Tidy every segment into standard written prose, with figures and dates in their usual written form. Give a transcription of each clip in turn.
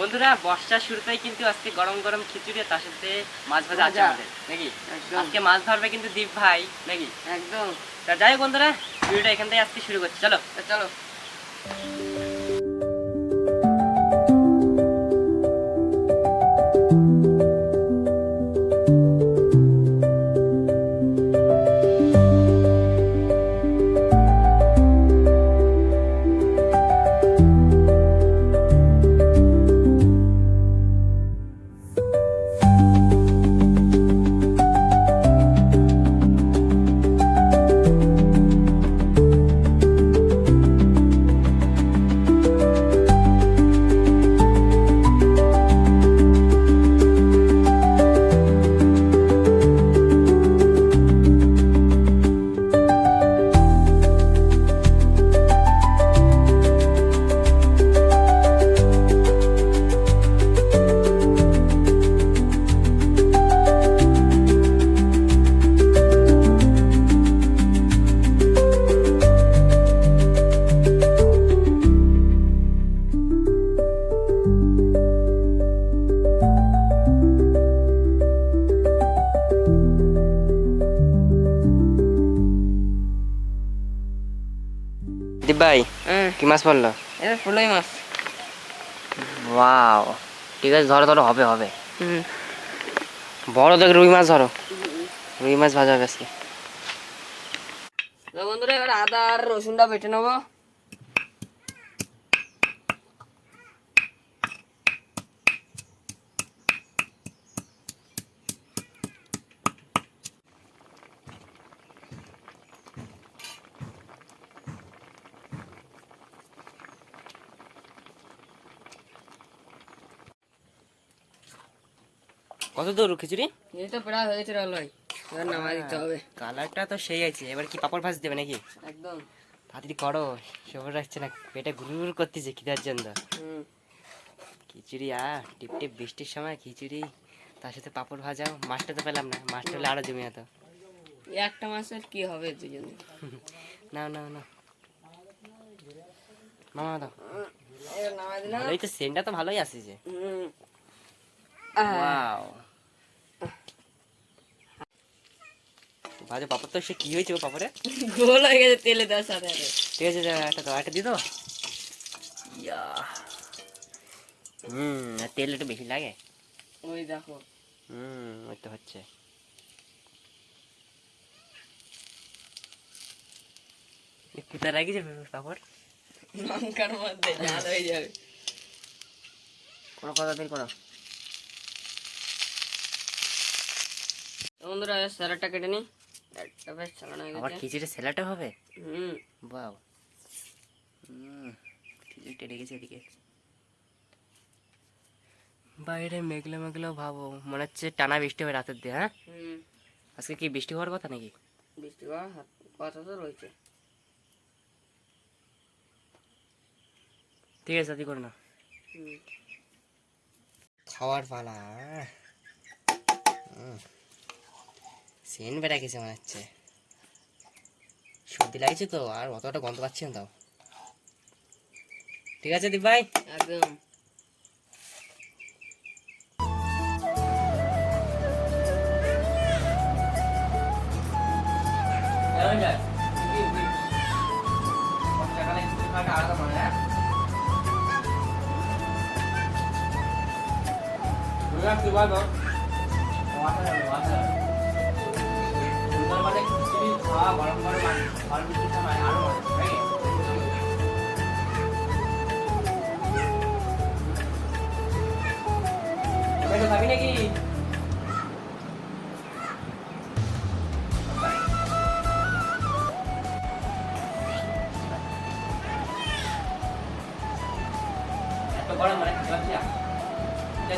বন্ধুরা বর্ষার শুরুতেই কিন্তু আজকে গরম গরম খিচুড়ি তার সাথে মাছ ভাজা আছে আমাদের নাকি আজকে মাছ ধরবে কিন্তু দীপ ভাই নাকি একদম। তা যাই হোক বন্ধুরা ভিডিওটা এখান থেকে আজকে শুরু করছি চলো চলো। দীপ ভাই কি মাছ পড়লো? এটা ফুলই মাছ। ওয়াও ঠিক আছে ধরো ধরো হবে হবে বড় দেখ রুই মাছ ধরো রুই মাছ ভাজা হবে আজকে। তো বন্ধুরা এবার আদা আর রসুনটা বেটে নেবো। কত দূর খিচুড়ি? এই তো প্রায় হয়েছে ভাই, এবার নামাই দিতে হবে। কালারটা তো সেই আছে, এবার কি পাপড় ভাজ দেবে নাকি? একদম। তাড়াতাড়ি করো, সবার রাখছে না, পেটে ঘুরঘুর করতেছে খিদার জন্য। খিচুড়ি টিপ টিপ বৃষ্টির সময় খিচুড়ি তার সাথে পাপড় ভাজাও। মাছটা তো পেলাম না, মাছটা হলে আরো জমি হতো। একটা মাছের কি হবে দুজনে? না না না মামা দাও। এবার নামাই দিলাম। এই তো সেন্টটা তো ভালোই আসছে যে। ওয়াও ভাজা পাপড় তো সে কি হয়েছে ও পাপড়ে? গোল হয়ে গেছে তেলে দেওয়ার সাথে সাথে। ঠিক আছে একটা দাও, একটা দিয়ে দাও। ইয়া তেল একটু বেশি লাগে। ওই দেখো। ওই তো হচ্ছে। কোথায় রাখিছে পাপড়? লঙ্কার মধ্যে জাল হয়ে যাবে। কোনো কথা করো। বন্ধুরা স্যালাডটা কেটে নি। একটা বেশ চালানো হয়ে আবার গেছে। খিচুড়ি স্যালাডটা হবে? বাহ। খিচুড়িটা রেখেছে এদিকে। বাইরে মেঘলা মেঘলা ভাবো, মনে হচ্ছে টানা বৃষ্টি হবে রাতের দিয়ে। হ্যাঁ আজকে কি বৃষ্টি হওয়ার কথা নাকি? বৃষ্টি হওয়ার কথা তো রয়েছে। ঠিক আছে তাই করো না। খাওয়ার পালা। সেন বেড়া গেছে মনে হচ্ছে। সর্দি লাগছে তো, আর অতটা গন্ধ পাচ্ছি না তাও। ঠিক আছে দীপ ভাই একদম। খাবি নাকি?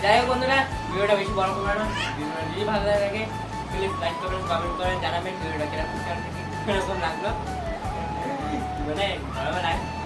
যাই হোক বন্ধুরা ভিডিওটা বেশি বড় করবো না। ভিডিওটা যদি ভালো লাগে প্লিজ লাইক করবেন, কমেন্ট করেন, জানাবেন ভিডিওটা কিরকম লাগলো। মানে ভালো লাগে।